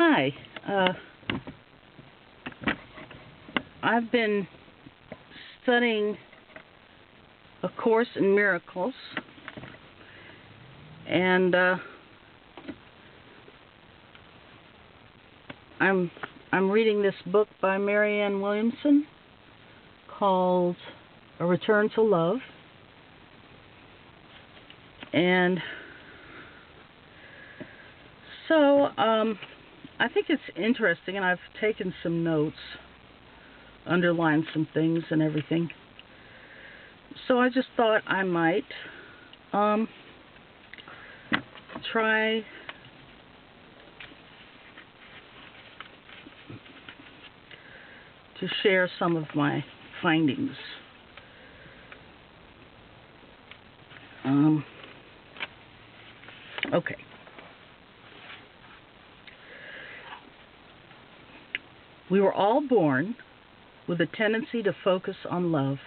Hi. I've been studying A Course in Miracles, and I'm reading this book by Marianne Williamson called A Return to Love. And so I think it's interesting, and I've taken some notes, underlined some things and everything. So I just thought I might try to share some of my findings. Okay. We were all born with a tendency to focus on love.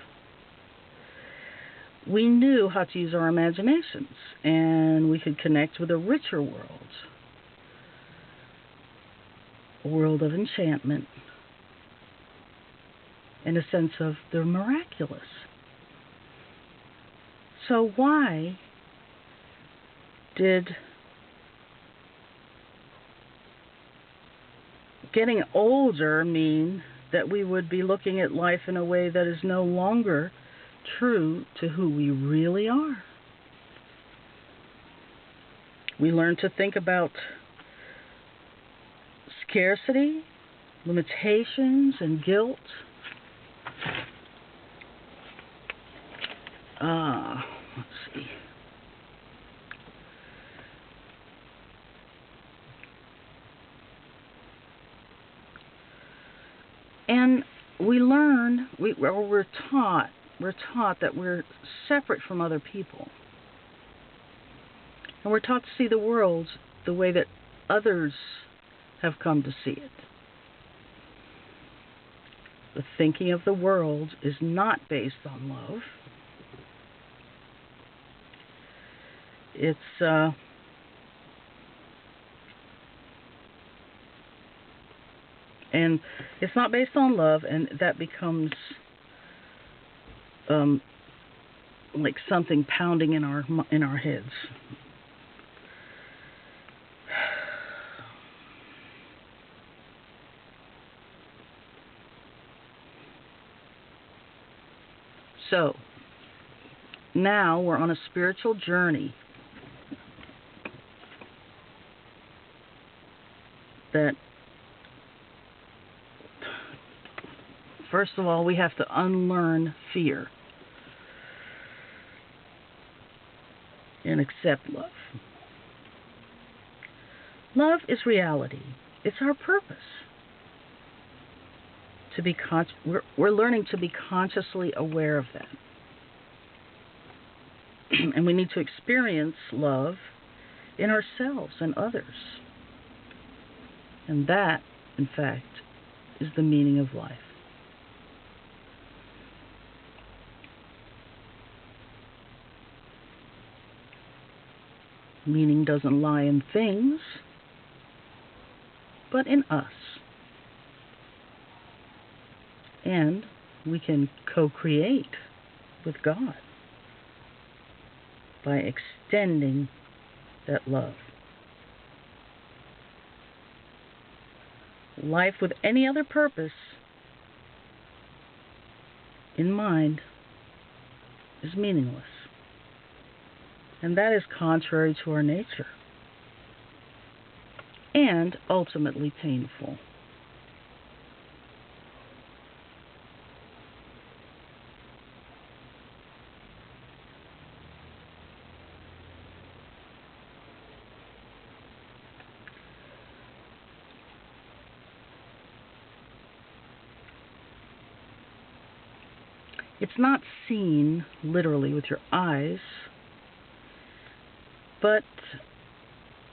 We knew how to use our imaginations, and we could connect with a richer world, a world of enchantment, and a sense of the miraculous. So why did getting older mean that we would be looking at life in a way that is no longer true to who we really are? We learn to think about scarcity, limitations, and guilt. Let's see. And we learn, we're taught that we're separate from other people. And we're taught to see the world the way that others have come to see it. The thinking of the world is not based on love. And it's not based on love, and that becomes like something pounding in our heads. So now we're on a spiritual journey that, first of all, we have to unlearn fear and accept love. Love is reality. It's our purpose. We're learning to be consciously aware of that. And we need to experience love in ourselves and others. And that, in fact, is the meaning of life. Meaning doesn't lie in things, but in us. And we can co-create with God by extending that love. Life with any other purpose in mind is meaningless. And that is contrary to our nature and ultimately painful. It's not seen literally with your eyes, but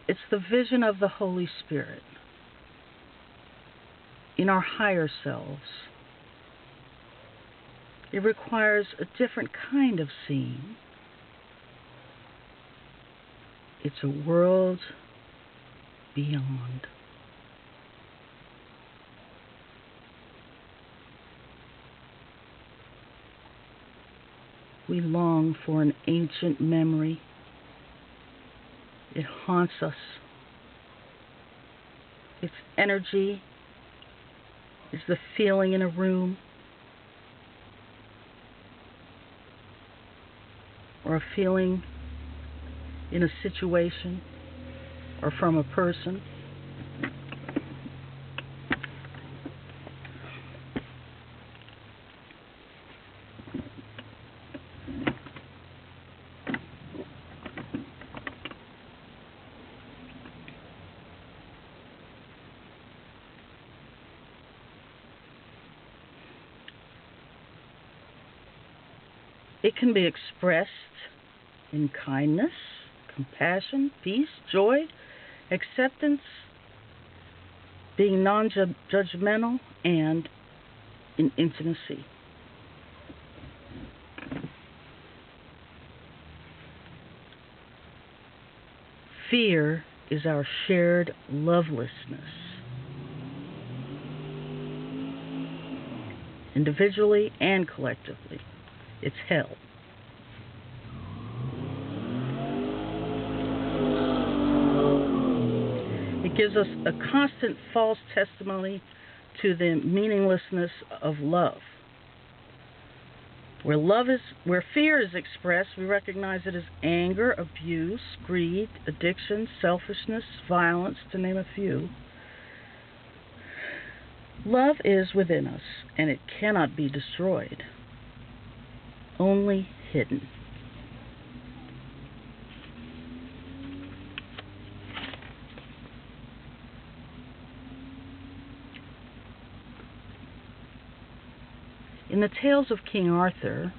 it's the vision of the Holy Spirit in our higher selves. It requires a different kind of seeing. It's a world beyond. we long for an ancient memory. It haunts us. Its energy is the feeling in a room or a feeling in a situation or from a person. It can be expressed in kindness, compassion, peace, joy, acceptance, being non-judgmental, and in intimacy. Fear is our shared lovelessness, individually and collectively. It's hell. It gives us a constant false testimony to the meaninglessness of love. Where fear is expressed, we recognize it as anger, abuse, greed, addiction, selfishness, violence, to name a few. Love is within us, and it cannot be destroyed, only hidden. In the tales of King Arthur,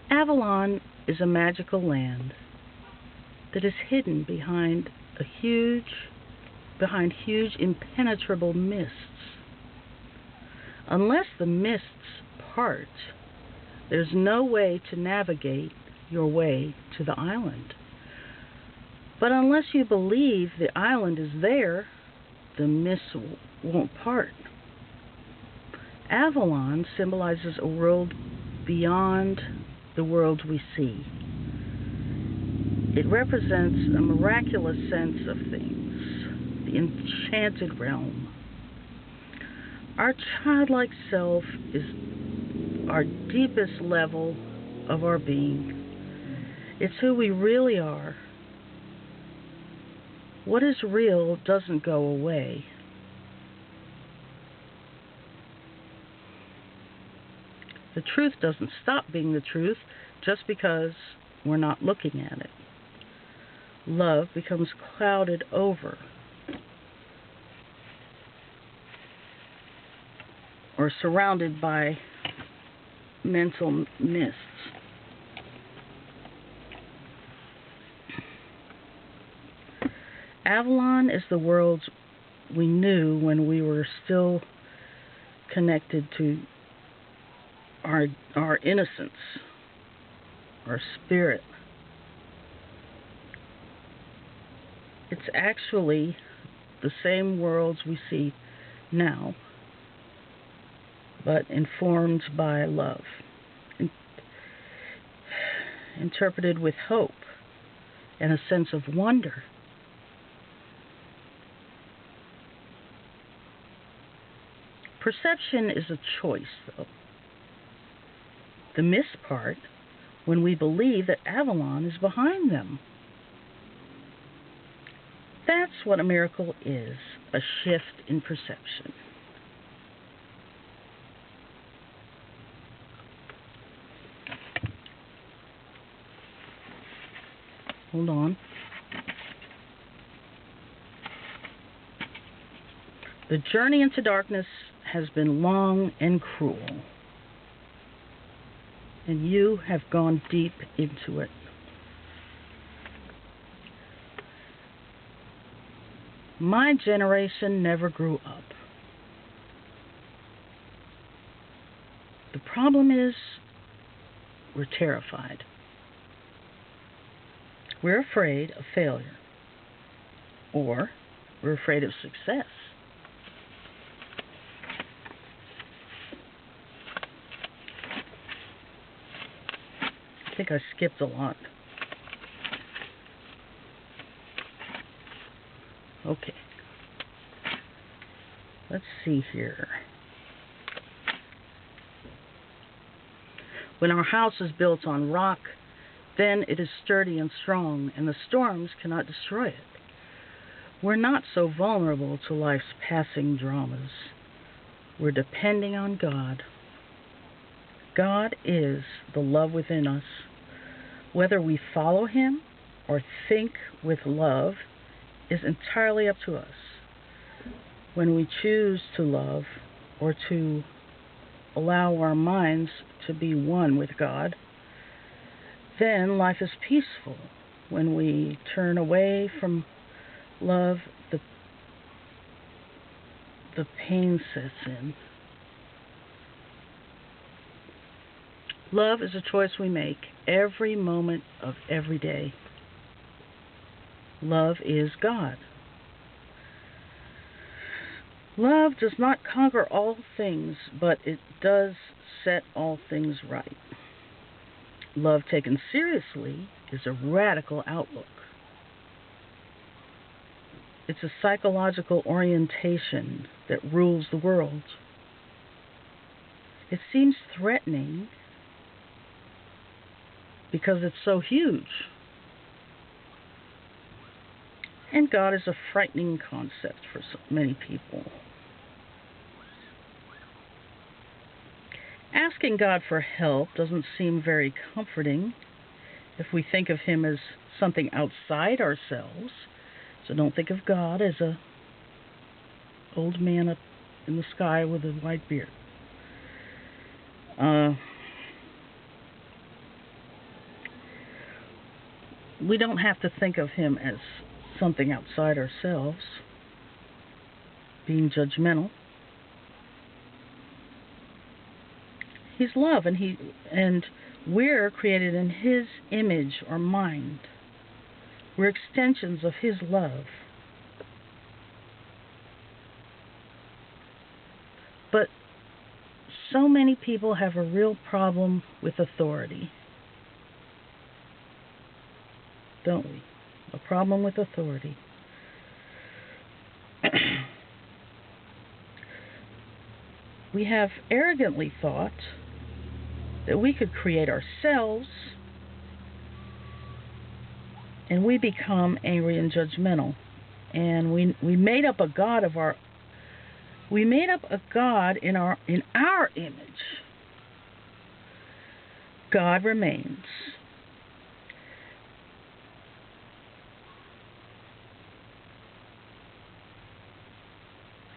Avalon is a magical land that is hidden behind huge impenetrable mists. Unless the mists part, there's no way to navigate your way to the island. But unless you believe the island is there, the mists won't part. Avalon symbolizes a world beyond the world we see. It represents a miraculous sense of things, the enchanted realm. Our childlike self is our deepest level of our being. It's who we really are. What is real doesn't go away. The truth doesn't stop being the truth just because we're not looking at it. Love becomes clouded over or surrounded by mental mists. Avalon is the world we knew when we were still connected to our innocence, our spirit. It's actually the same worlds we see now, but informed by love, interpreted with hope and a sense of wonder. Perception is a choice, though. The miss part, when we believe that Avalon is behind them. That's what a miracle is, a shift in perception. Hold on. The journey into darkness has been long and cruel, and you have gone deep into it. My generation never grew up. The problem is, we're terrified. We're afraid of failure, or we're afraid of success. think I skipped a lot. Okay. Let's see here. When our house is built on rock, then it is sturdy and strong, and the storms cannot destroy it. We're not so vulnerable to life's passing dramas. We're depending on God. God is the love within us. Whether we follow Him or think with love is entirely up to us. When we choose to love or to allow our minds to be one with God, then life is peaceful. When we turn away from love, the pain sets in. Love is a choice we make every moment of every day. Love is God. Love does not conquer all things, but it does set all things right. Love taken seriously is a radical outlook. It's a psychological orientation that rules the world. It seems threatening because it's so huge. And God is a frightening concept for so many people. Asking God for help doesn't seem very comforting if we think of Him as something outside ourselves. So don't think of God as a old man up in the sky with a white beard. We don't have to think of Him as something outside ourselves, being judgmental. He's love, and we're created in His image or mind. We're extensions of His love. But so many people have a real problem with authority, don't we? A problem with authority. We have arrogantly thought that we could create ourselves, and we become angry and judgmental. And we made up a God of our. We made up a God in our image. God remains.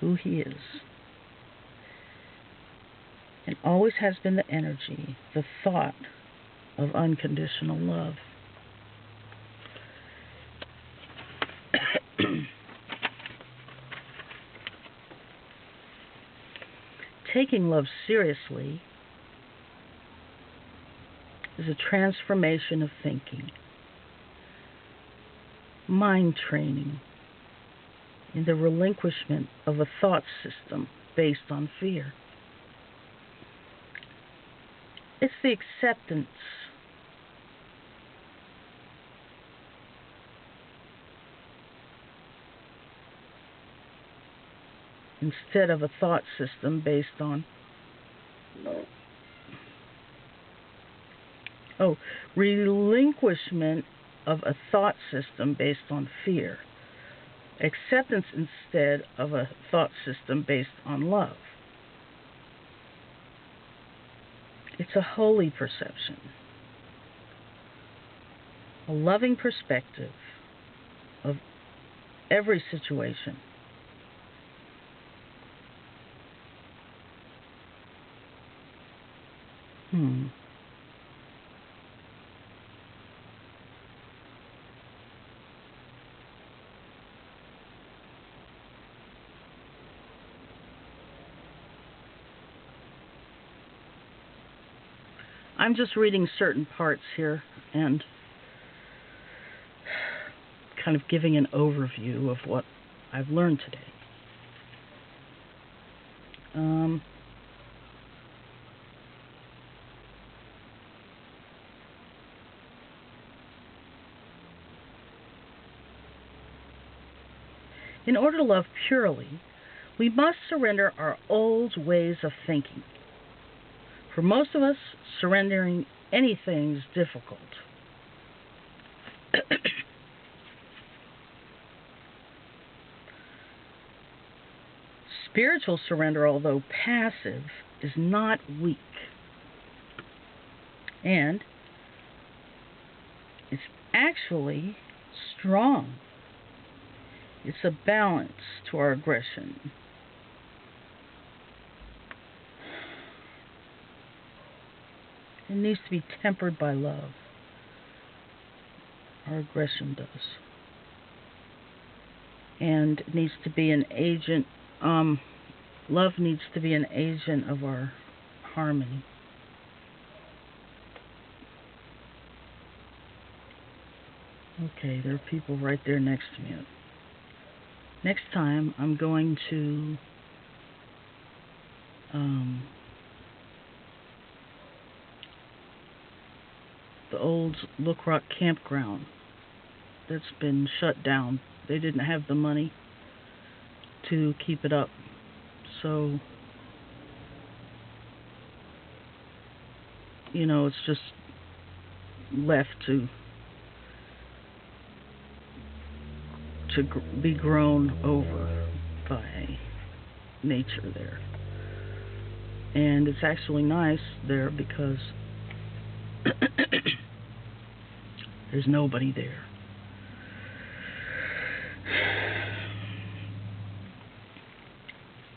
Who He is. And always has been the energy, the thought of unconditional love. Taking love seriously is a transformation of thinking, mind training, in the relinquishment of a thought system based on fear. It's the acceptance instead of a thought system based on relinquishment of a thought system based on fear. Acceptance instead of a thought system based on love. It's a holy perception, a loving perspective of every situation. I'm just reading certain parts here and kind of giving an overview of what I've learned today. In order to love purely, we must surrender our old ways of thinking. For most of us, surrendering anything is difficult. Spiritual surrender, although passive, is not weak. And it's actually strong. It's a balance to our aggression. It needs to be tempered by love. Our aggression does. And it needs to be an agent, love needs to be an agent of our harmony. Okay, there are people right there next to me. Next time, I'm going to the old Look Rock campground that's been shut down. They didn't have the money to keep it up. So, it's just left to be grown over by nature there. And it's actually nice there because there's nobody there.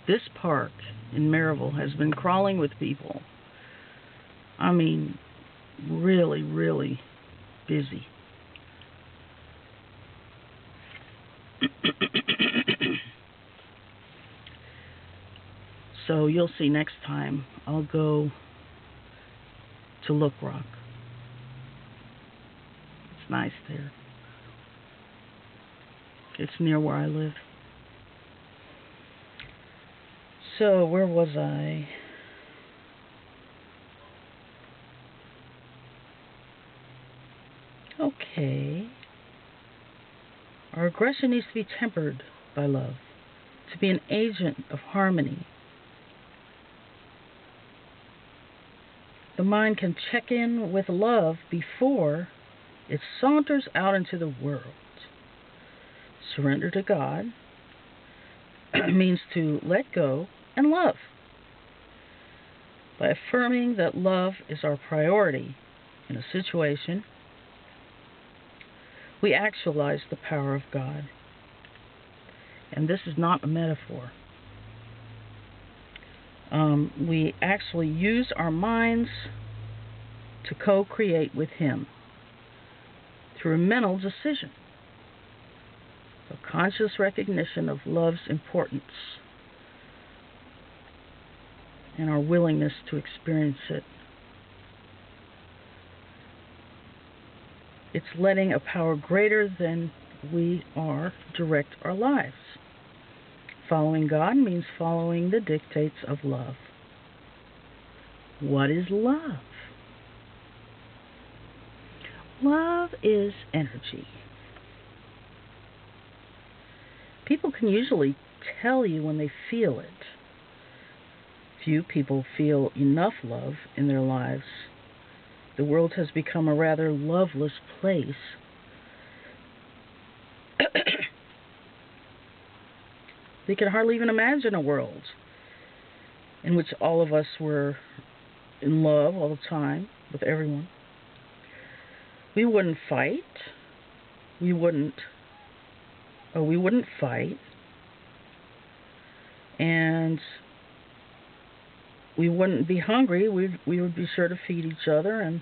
This park in Maryville has been crawling with people. I mean, really, really busy. So you'll see next time I'll go to Look Rock. It's nice there. It's near where I live. So where was I? Okay. Our aggression needs to be tempered by love, to be an agent of harmony. The mind can check in with love before it saunters out into the world. Surrender to God means to let go and love. By affirming that love is our priority in a situation, we actualize the power of God. And this is not a metaphor. We actually use our minds to co-create with Him through a mental decision, a conscious recognition of love's importance and our willingness to experience it. It's letting a power greater than we are direct our lives. Following God means following the dictates of love. What is love? Love is energy. People can usually tell you when they feel it. Few people feel enough love in their lives. The world has become a rather loveless place. We can hardly even imagine a world in which all of us were in love all the time with everyone. We wouldn't fight. We wouldn't fight. And we wouldn't be hungry. We would be sure to feed each other, and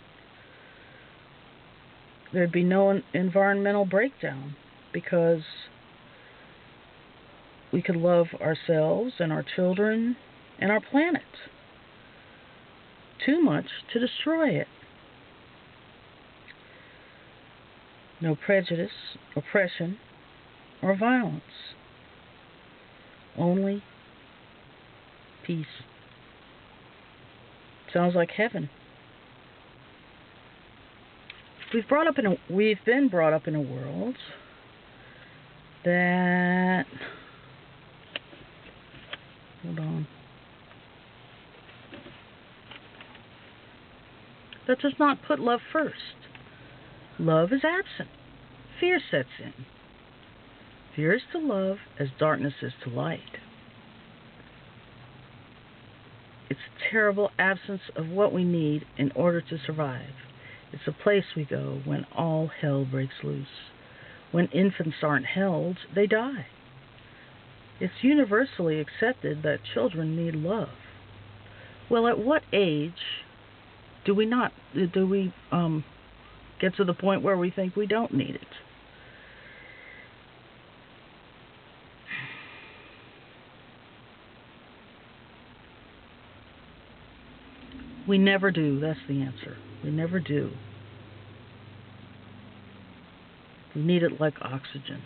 there'd be no environmental breakdown because we could love ourselves and our children and our planet too much to destroy it. No prejudice, oppression, or violence. Only peace. Sounds like heaven. We've been brought up in a world that that does not put love first. Love is absent. Fear sets in. Fear is to love as darkness is to light. It's a terrible absence of what we need in order to survive. It's a place we go when all hell breaks loose. When infants aren't held, they die. It's universally accepted that children need love. Well, at what age do we get to the point where we think we don't need it? We never do. That's the answer. We never do. We need it like oxygen.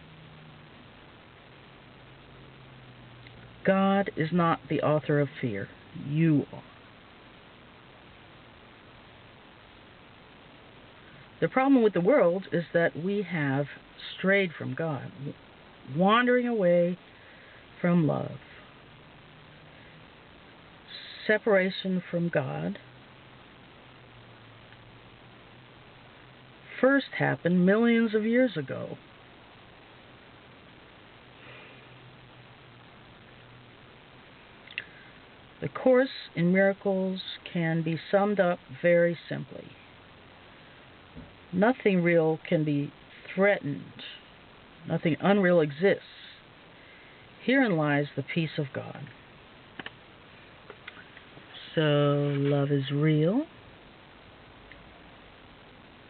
God is not the author of fear. You are. The problem with the world is that we have strayed from God, wandering away from love. Separation from God first happened millions of years ago. The Course in Miracles can be summed up very simply. Nothing real can be threatened. Nothing unreal exists. Herein lies the peace of God. So, love is real.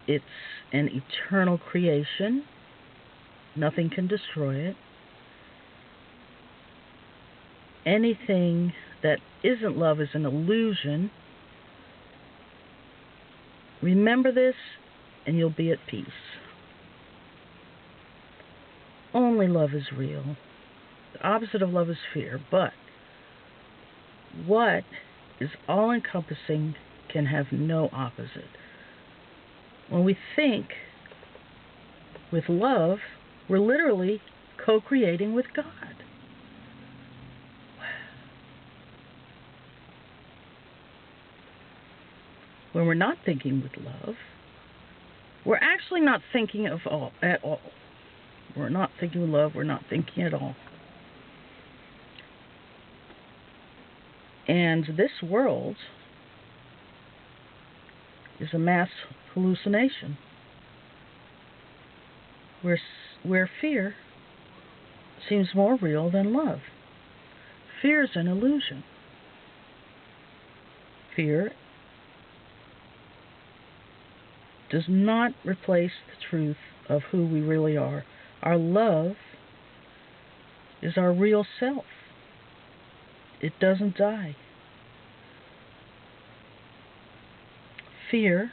It's an eternal creation. Nothing can destroy it. Anything that isn't love is an illusion. Remember this, and you'll be at peace. Only love is real. The opposite of love is fear, but what is all-encompassing can have no opposite. When we think with love, we're literally co-creating with God. When we're not thinking with love, we're actually not thinking at all. We're not thinking with love, we're not thinking at all. And this world is a mass hallucination where fear seems more real than love. Fear is an illusion. Fear does not replace the truth of who we really are. Our love is our real self. It doesn't die. Fear